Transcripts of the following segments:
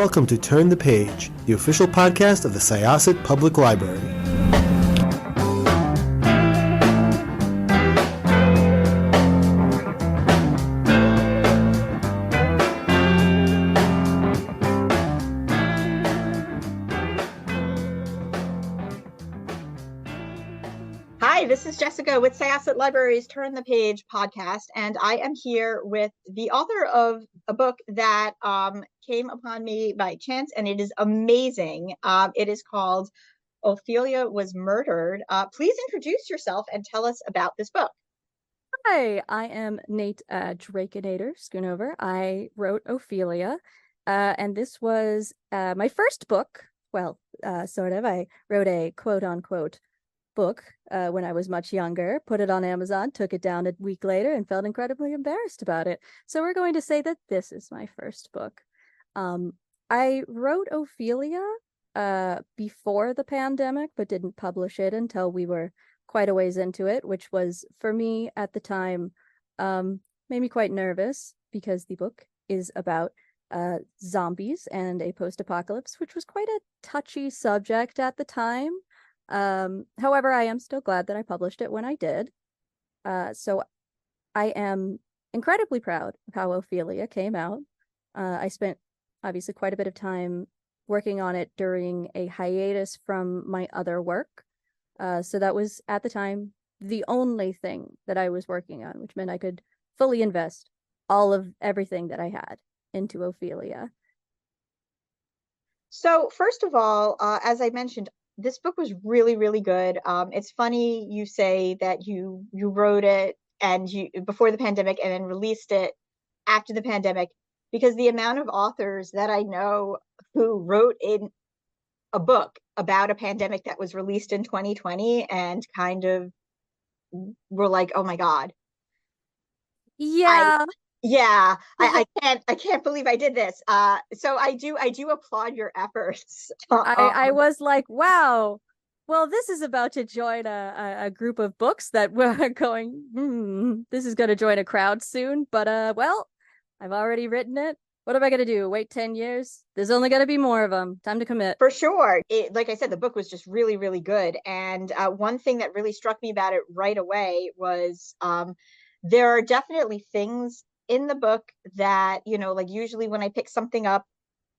welcome to Turn the Page, the official podcast of the Syosset Public Library. Hi, this is Jessica with Syosset Library's Turn the Page podcast, and I am here with the author of a book that came upon me by chance, and it is amazing. It is called Ophelia Was Murdered. Please introduce yourself and tell us about this book. Hi, I am Nate Draikinator Schoonover. I wrote Ophelia, and this was my first book. Well, sort of. I wrote a quote-unquote book when I was much younger, put it on Amazon, took it down a week later, and felt incredibly embarrassed about it. So we're going to say that this is my first book. I wrote Ophelia before the pandemic, but didn't publish it until we were quite a ways into it, which was, for me at the time, made me quite nervous because the book is about zombies and a post-apocalypse, which was quite a touchy subject at the time. However, I am still glad that I published it when I did. So I am incredibly proud of how Ophelia came out. I spent obviously quite a bit of time working on it during a hiatus from my other work. So that was at the time the only thing that I was working on, which meant I could fully invest all of everything that I had into Ophelia. So first of all, as I mentioned, this book was really, really good. It's funny you say that you wrote it and you before the pandemic and then released it after the pandemic, because the amount of authors that I know who wrote in a book about a pandemic that was released in 2020 and kind of were like, oh my God. Yeah. I can't believe I did this. So I do applaud your efforts. I was like, wow, well, this is about to join a group of books that we're going, this is going to join a crowd soon. But, well, I've already written it. What am I going to do? Wait 10 years? There's only going to be more of them. Time to commit. For sure. Like I said, the book was just really, really good. And one thing that really struck me about it right away was there are definitely things in the book that, like usually when I pick something up,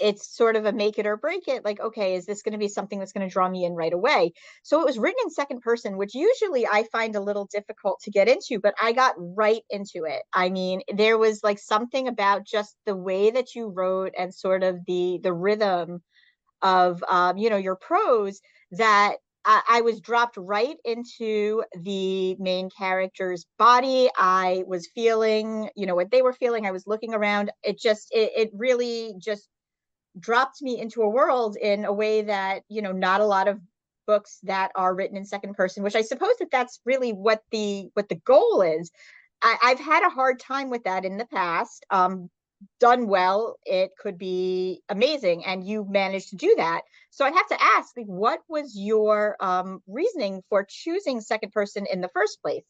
it's sort of a make it or break it. Like, okay, is this going to be something that's going to draw me in right away? So it was written in second person, which usually I find a little difficult to get into, but I got right into it. I mean, there was like something about just the way that you wrote and sort of the rhythm of, your prose that I was dropped right into the main character's body. I was feeling, what they were feeling. I was looking around. It really just dropped me into a world in a way that, not a lot of books that are written in second person, which I suppose that's really what the goal is. I've had a hard time with that in the past. Done well, it could be amazing, and you managed to do that. So I have to ask, like, what was your reasoning for choosing second person in the first place?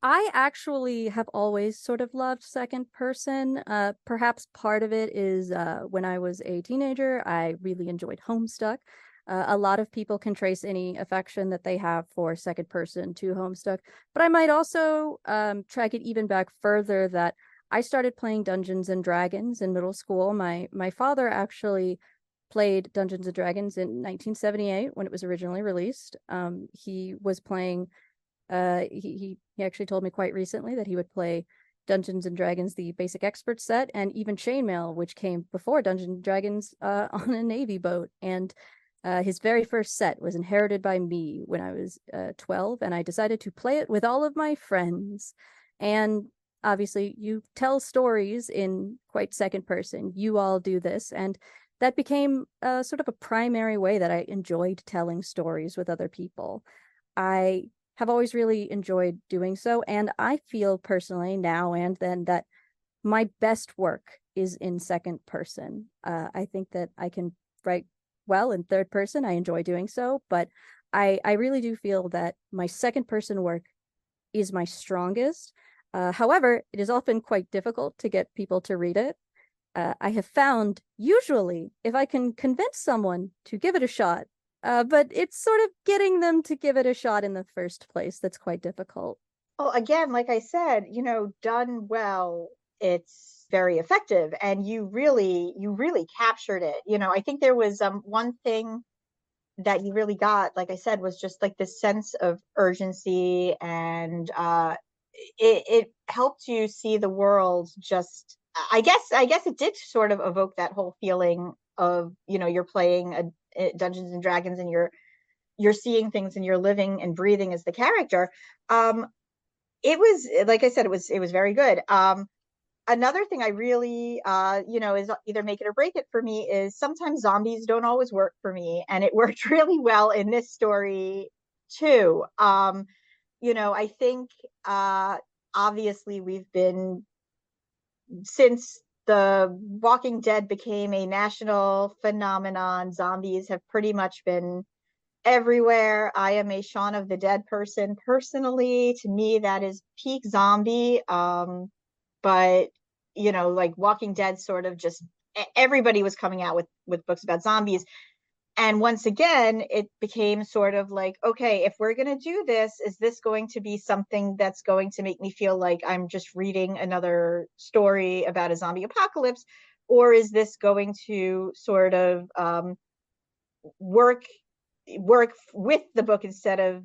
I actually have always sort of loved second person. Perhaps part of it is when I was a teenager, I really enjoyed Homestuck. A lot of people can trace any affection that they have for second person to Homestuck, but I might also track it even back further that I started playing Dungeons and Dragons in middle school. My father actually played Dungeons and Dragons in 1978 when it was originally released. He was playing. He actually told me quite recently that he would play Dungeons and Dragons, the basic expert set, and even Chainmail, which came before Dungeons and Dragons on a Navy boat. And his very first set was inherited by me when I was 12, and I decided to play it with all of my friends. And obviously, you tell stories in quite second person. You all do this, and that became sort of a primary way that I enjoyed telling stories with other people. I have always really enjoyed doing so, and I feel personally now and then that my best work is in second person. I think that I can write well in third person. I enjoy doing so, but I really do feel that my second person work is my strongest. However, it is often quite difficult to get people to read it. I have found usually if I can convince someone to give it a shot, but it's sort of getting them to give it a shot in the first place that's quite difficult. Well, again, like I said, done well, it's very effective, and you really captured it. I think there was one thing that you really got, like I said, was just like this sense of urgency, and it helped you see the world just, I guess it did sort of evoke that whole feeling of, you're playing a Dungeons and Dragons, and you're seeing things, and you're living and breathing as the character. It was, like I said, it was very good. Another thing I really, is either make it or break it for me is sometimes zombies don't always work for me, and it worked really well in this story too. I think obviously we've been, since the Walking Dead became a national phenomenon, zombies have pretty much been everywhere. I am a Shaun of the Dead person personally. To me, that is peak zombie. But like Walking Dead sort of just, everybody was coming out with books about zombies. And once again, it became sort of like, okay, if we're going to do this, is this going to be something that's going to make me feel like I'm just reading another story about a zombie apocalypse? Or is this going to sort of work with the book, instead of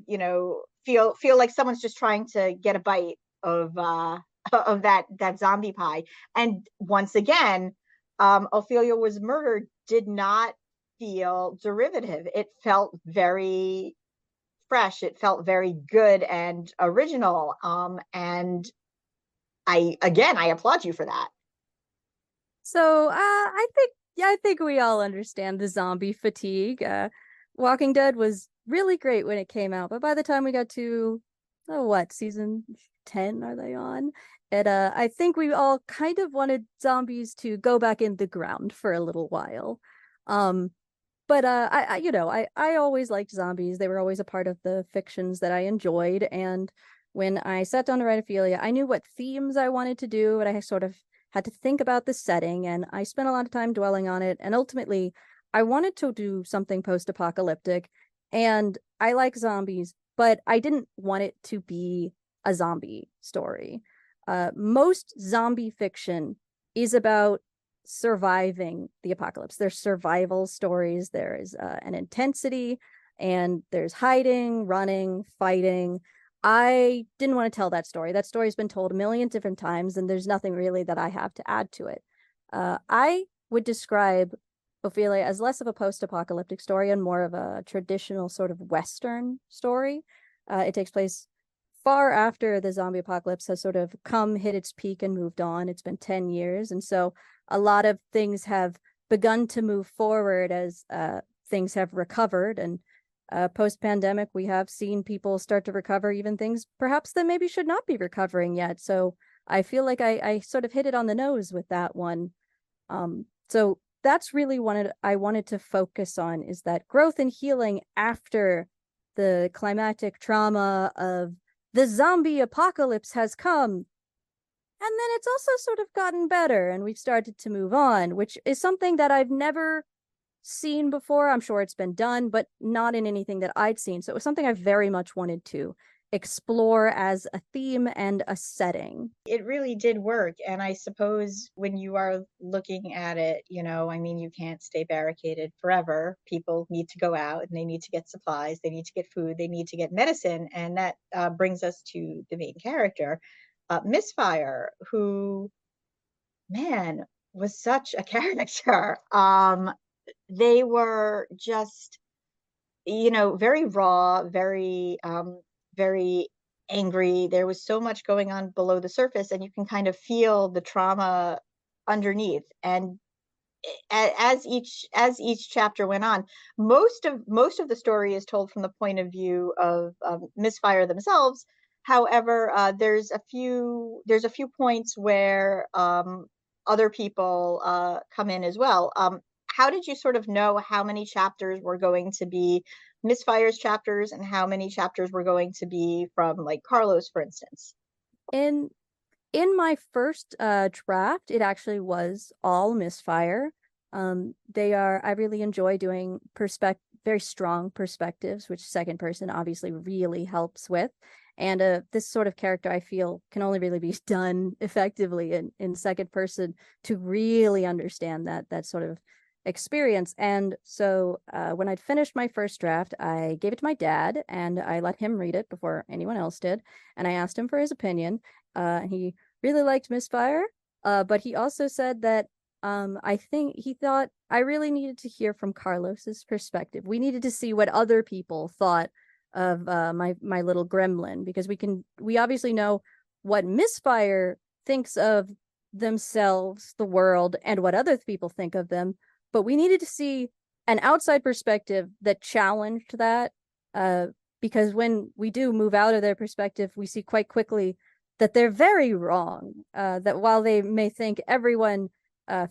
feel like someone's just trying to get a bite of of that zombie pie? And once again, Ophelia Was Murdered did not feel derivative. It felt very fresh. It felt very good and original. And I applaud you for that. So I think we all understand the zombie fatigue. Walking Dead was really great when it came out, but by the time we got to season 10 are they on? I think we all kind of wanted zombies to go back in the ground for a little while. But I always liked zombies. They were always a part of the fictions that I enjoyed. And when I sat down to write Ophelia, I knew what themes I wanted to do, but I sort of had to think about the setting, and I spent a lot of time dwelling on it. And ultimately, I wanted to do something post-apocalyptic, and I like zombies, but I didn't want it to be a zombie story. Most zombie fiction is about surviving the apocalypse. There's survival stories. There is an intensity, and there's hiding, running, fighting. I didn't want to tell that story. That story's been told a million different times, and there's nothing really that I have to add to it. I would describe Ophelia as less of a post-apocalyptic story and more of a traditional sort of Western story. It takes place far after the zombie apocalypse has sort of hit its peak and moved on. It's been 10 years. And so a lot of things have begun to move forward as things have recovered. And post-pandemic, we have seen people start to recover even things perhaps that maybe should not be recovering yet. So I feel like I sort of hit it on the nose with that one. So that's really what I wanted to focus on, is that growth and healing after the climactic trauma of the zombie apocalypse has come. And then it's also sort of gotten better, and we've started to move on, which is something that I've never seen before. I'm sure it's been done, but not in anything that I'd seen. So it was something I very much wanted to explore as a theme and a setting. It really did work. And I suppose when you are looking at it, I mean, you can't stay barricaded forever. People need to go out, and they need to get supplies, they need to get food, they need to get medicine. And that brings us to the main character, Misfire, who, man, was such a character. They were just, very raw, very angry. There was so much going on below the surface, and you can kind of feel the trauma underneath. And as each chapter went on, most of the story is told from the point of view of Misfire themselves. However, there's a few points where other people come in as well. How did you sort of know how many chapters were going to be Misfire's chapters, and how many chapters were going to be from, like, Carlos, for instance? In In my first draft, it actually was all misfire. I really enjoy doing very strong perspectives, which second person obviously really helps with. And this sort of character I feel can only really be done effectively in second person to really understand that sort of experience. And so when I'd finished my first draft, I gave it to my dad and I let him read it before anyone else did. And I asked him for his opinion. He really liked Misfire, but he also said that I think he thought I really needed to hear from Carlos's perspective. We needed to see what other people thought of my little gremlin, because we obviously know what Misfire thinks of themselves, the world, and what other people think of them, but we needed to see an outside perspective that challenged that, because when we do move out of their perspective, we see quite quickly that they're very wrong, that while they may think everyone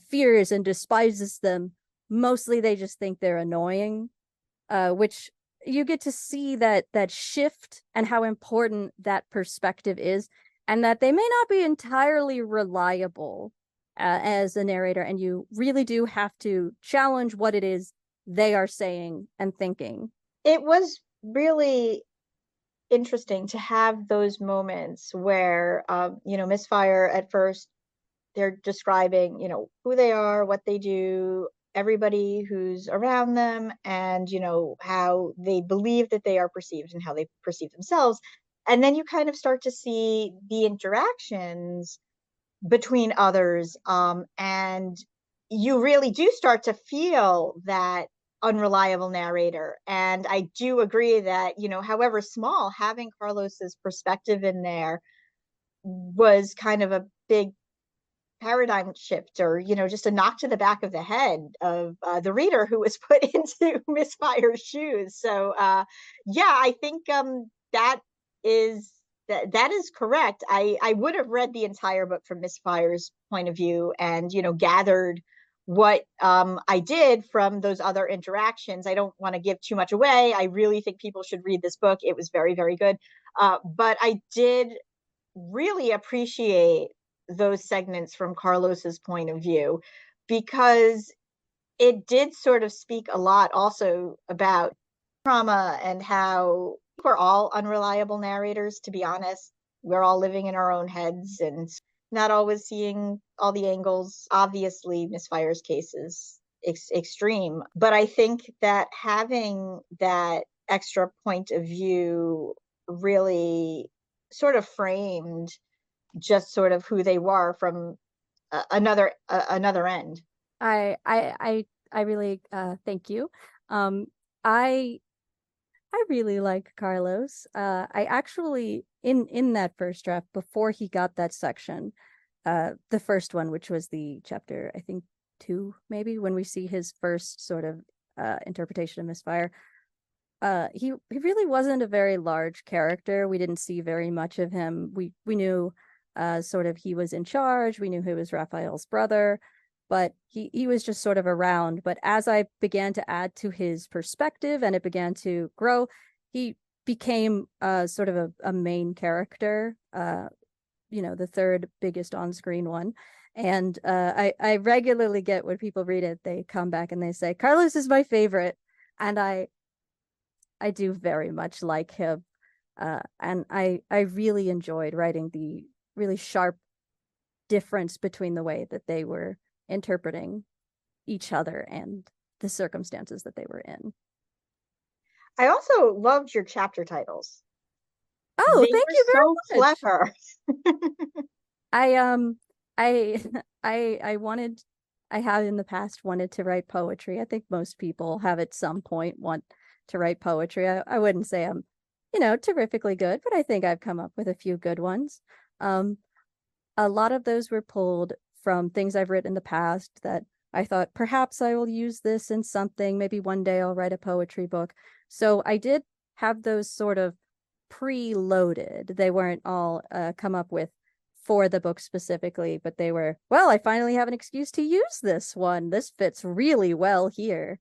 fears and despises them, mostly they just think they're annoying, which you get to see that shift and how important that perspective is, and that they may not be entirely reliable as a narrator, and you really do have to challenge what it is they are saying and thinking. It was really interesting to have those moments where, Misfire at first, they're describing, who they are, what they do, everybody who's around them, and, how they believe that they are perceived and how they perceive themselves. And then you kind of start to see the interactions between others, and you really do start to feel that unreliable narrator. And I do agree that, however small, having Carlos's perspective in there was kind of a big paradigm shift, or just a knock to the back of the head of the reader who was put into Misfire's shoes. So yeah, I think that is that is correct. I would have read the entire book from Misfire's point of view, and gathered what I did from those other interactions. I don't want to give too much away. I really think people should read this book. It was very, very good. But I did really appreciate those segments from Carlos's point of view, because it did sort of speak a lot also about trauma and how we're all unreliable narrators, to be honest. We're all living in our own heads and not always seeing all the angles. Obviously, Misfire's case is extreme, but I think that having that extra point of view really sort of framed just sort of who they were from another end. I really thank you. I really like Carlos. I actually in that first draft, before he got that section, the first one, which was the chapter, I think 2, maybe, when we see his first sort of interpretation of Misfire. He really wasn't a very large character. We didn't see very much of him. We knew sort of he was in charge. We knew he was Raphael's brother, but he was just sort of around. But as I began to add to his perspective and it began to grow, he became sort of a main character, the third biggest on-screen one. And I regularly get, when people read it, they come back and they say, Carlos is my favorite. And I do very much like him. And I really enjoyed writing the really sharp difference between the way that they were interpreting each other and the circumstances that they were in. I also loved your chapter titles. Oh, thank you very much. Clever. I have in the past wanted to write poetry. I think most people have at some point want to write poetry. I wouldn't say I'm, terrifically good, but I think I've come up with a few good ones. A lot of those were pulled from things I've written in the past that I thought perhaps I will use this in something. Maybe one day I'll write a poetry book. So I did have those sort of pre-loaded. They weren't all come up with for the book specifically, but they were, well, I finally have an excuse to use this one. This fits really well here.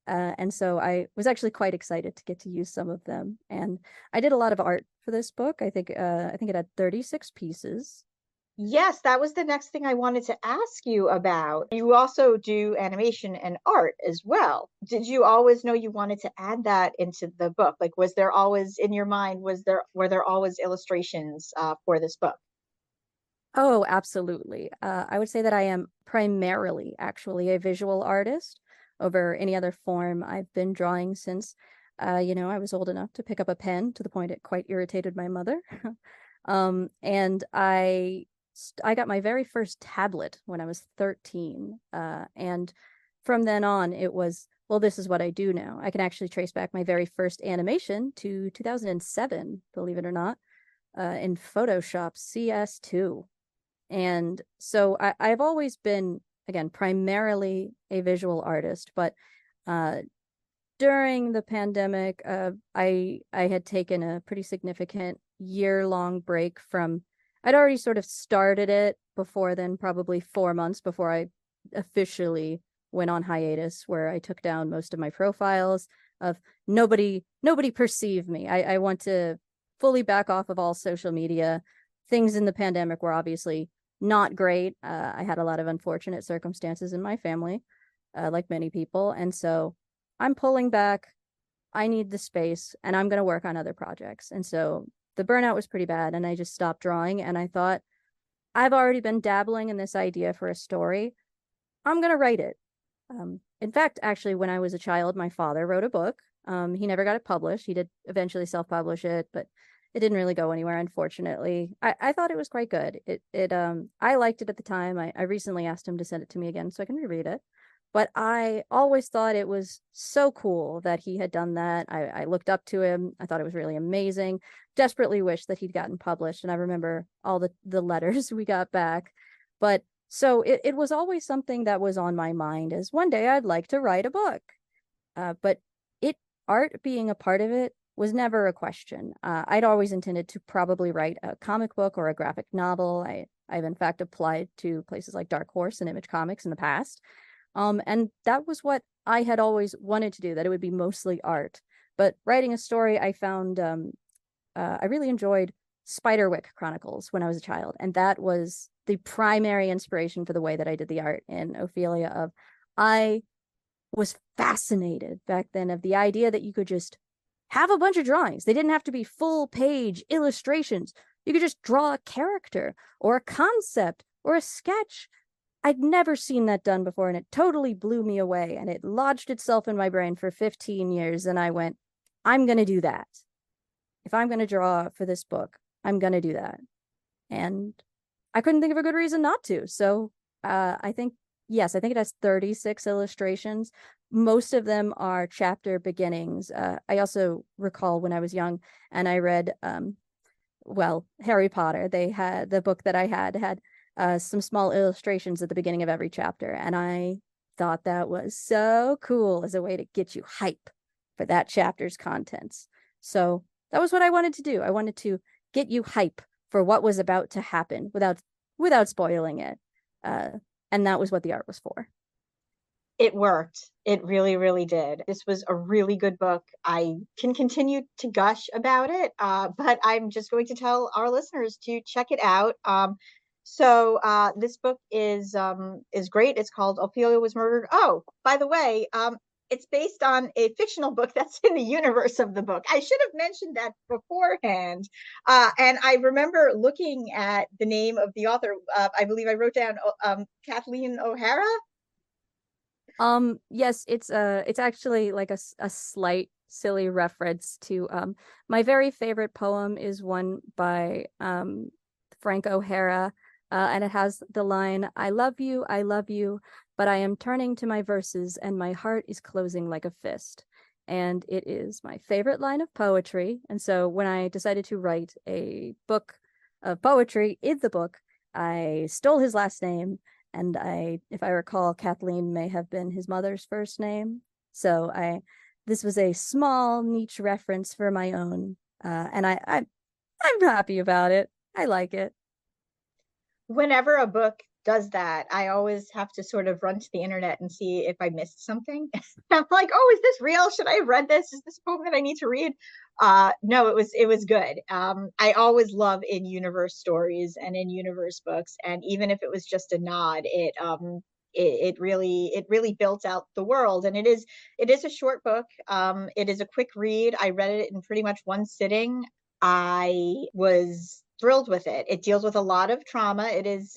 And so I was actually quite excited to get to use some of them. And I did a lot of art for this book. I think it had 36 pieces. Yes, that was the next thing I wanted to ask you about. You also do animation and art as well. Did you always know you wanted to add that into the book? Like, was there always in your mind, were there always illustrations for this book? Oh, absolutely. I would say that I am primarily actually a visual artist over any other form. I've been drawing since, I was old enough to pick up a pen to the point it quite irritated my mother. And I got my very first tablet when I was 13. And from then on, it was, well, this is what I do now. I can actually trace back my very first animation to 2007, believe it or not, in Photoshop CS2. And so I've always been, again, primarily a visual artist, but uh, during the pandemic, I had taken a pretty significant year-long break from. I'd already sort of started it before then, probably 4 months before I officially went on hiatus, where I took down most of my profiles of nobody perceive me. I want to fully back off of all social media. Things in the pandemic were obviously not great. I had a lot of unfortunate circumstances in my family, like many people, and so I'm pulling back. I need the space and I'm going to work on other projects. And so the burnout was pretty bad and I just stopped drawing and I thought, I've already been dabbling in this idea for a story. I'm going to write it. In fact, actually, when I was a child, my father wrote a book. He never got it published. He did eventually self-publish it, but it didn't really go anywhere, unfortunately. I thought it was quite good. I liked it at the time. I recently asked him to send it to me again so I can reread it. But I always thought it was so cool that he had done that. I looked up to him. I thought it was really amazing. Desperately wished that he'd gotten published. And I remember all the letters we got back. But so it was always something that was on my mind as one day I'd like to write a book. But it art being a part of it was never a question. I'd always intended to probably write a comic book or a graphic novel. I've in fact applied to places like Dark Horse and Image Comics in the past. And that was what I had always wanted to do, that it would be mostly art. But writing a story, I found I really enjoyed Spiderwick Chronicles when I was a child. And that was the primary inspiration for the way that I did the art in Ophelia. I was fascinated back then of the idea that you could just have a bunch of drawings. They didn't have to be full page illustrations. You could just draw a character or a concept or a sketch. I'd never seen that done before, and it totally blew me away. And it lodged itself in my brain for 15 years. And I went, I'm going to do that. If I'm going to draw for this book, I'm going to do that. And I couldn't think of a good reason not to. So I think it has 36 illustrations. Most of them are chapter beginnings. I also recall when I was young and I read, Harry Potter. The book that I had some small illustrations at the beginning of every chapter. And I thought that was so cool as a way to get you hype for that chapter's contents. So that was what I wanted to do. I wanted to get you hype for what was about to happen without spoiling it. And that was what the art was for. It worked. It really, really did. This was a really good book. I can continue to gush about it, but I'm just going to tell our listeners to check it out. This book is great. It's called Ophelia Was Murdered. Oh, by the way, it's based on a fictional book that's in the universe of the book. I should have mentioned that beforehand. And I remember looking at the name of the author. I believe I wrote down Kathleen O'Hara. Yes, it's actually like a slight silly reference to my very favorite poem is one by Frank O'Hara, and it has the line, I love you, but I am turning to my verses and my heart is closing like a fist. And it is my favorite line of poetry. And so when I decided to write a book of poetry in the book, I stole his last name. And if I recall, Kathleen may have been his mother's first name. So this was a small niche reference for my own. And I'm happy about it. I like it. Whenever a book does that. I always have to sort of run to the internet and see if I missed something. I'm like, oh, is this real? Should I have read this? Is this a poem that I need to read? No, it was good. I always love in-universe stories and in-universe books, and even if it was just a nod, it really built out the world. And it is a short book. It is a quick read. I read it in pretty much one sitting. I was thrilled with it. It deals with a lot of trauma. It is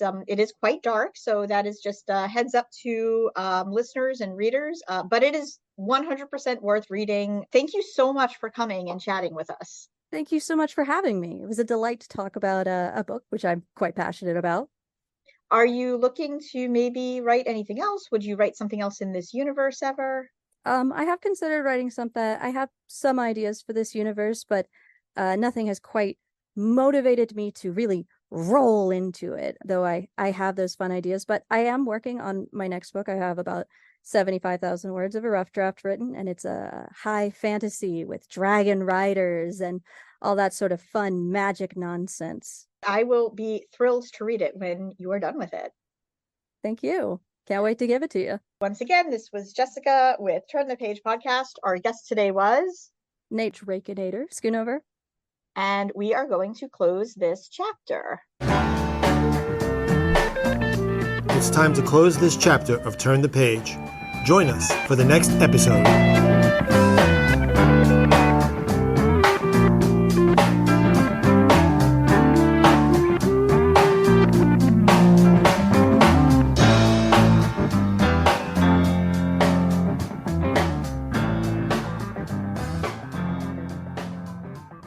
quite dark, so that is just a heads up to listeners and readers. But it is 100% worth reading. Thank you so much for coming and chatting with us. Thank you so much for having me. It was a delight to talk about a book, which I'm quite passionate about. Are you looking to maybe write anything else? Would you write something else in this universe ever? I have considered writing something. I have some ideas for this universe, but nothing has quite motivated me to really roll into it, though I have those fun ideas. But I am working on my next book. I have about 75,000 words of a rough draft written, and it's a high fantasy with dragon riders and all that sort of fun magic nonsense. I will be thrilled to read it when you are done with it. Thank you. Can't wait to give it to you. Once again, this was Jessica with Turn the Page podcast. Our guest today was Draikinator Schoonover. And we are going to close this chapter. It's time to close this chapter of Turn the Page. Join us for the next episode.